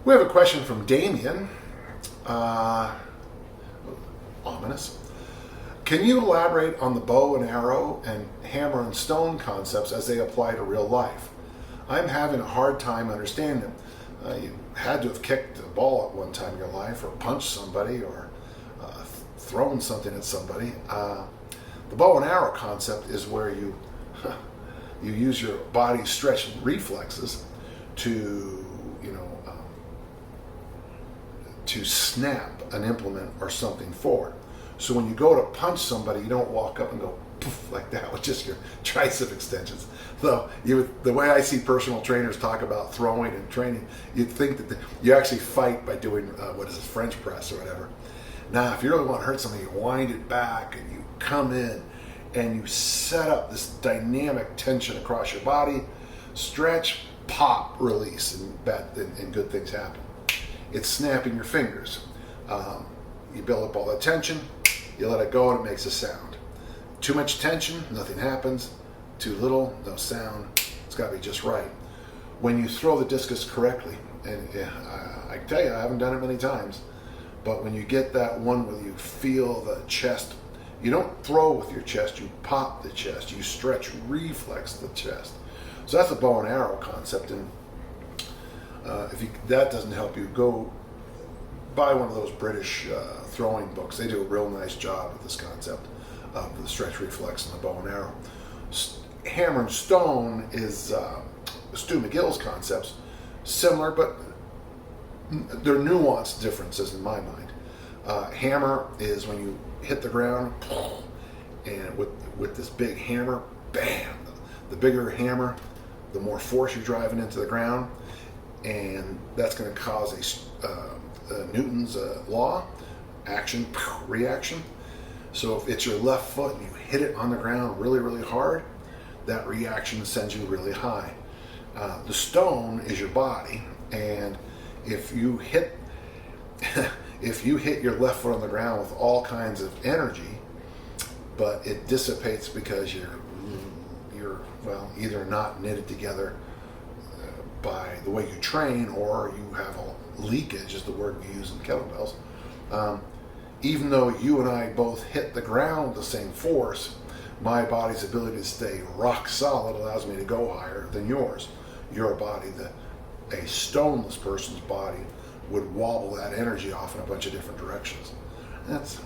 We have a question from Damien. Ominous. Can you elaborate on the bow and arrow and hammer and stone concepts as they apply to real life? I'm having a hard time understanding them. You had to have kicked a ball at one time in your life, or punched somebody, or thrown something at somebody. The bow and arrow concept is where you you use your body's stretch reflexes to to snap an implement or something forward. So when you go to punch somebody, you don't walk up and go poof like that with just your tricep extensions. So the way I see personal trainers talk about throwing and training, you'd think that you actually fight by doing French press or whatever. Now, if you really want to hurt somebody, you wind it back and you come in and you set up this dynamic tension across your body, stretch, pop, release, and good things happen. It's snapping your fingers. You build up all that tension, you let it go, and it makes a sound. Too much tension, nothing happens. Too little, no sound. It's got to be just right. When you throw the discus correctly, and I can tell you, I haven't done it many times, but when you get that one where you feel the chest, you don't throw with your chest, you pop the chest, you stretch, reflex the chest. So that's a bow and arrow concept, and if that doesn't help you, go buy one of those British throwing books. They do a real nice job with this concept of the stretch reflex and the bow and arrow. Hammer and stone is Stu McGill's concepts, similar, but there are nuanced differences in my mind. Hammer is when you hit the ground, and with this big hammer, bam! The bigger hammer, the more force you're driving into the ground, and that's going to cause Newton's law, action, reaction. So if it's your left foot and you hit it on the ground really, really hard, that reaction sends you really high. The stone is your body, and if you hit your left foot on the ground with all kinds of energy, but it dissipates because you're either not knitted together by the way you train, or you have a leakage, is the word we use in kettlebells. Even though you and I both hit the ground with the same force, my body's ability to stay rock solid allows me to go higher than yours. Your body, a stoneless person's body, would wobble that energy off in a bunch of different directions. That's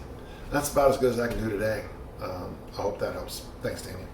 about as good as I can do today. I hope that helps. Thanks, Damien.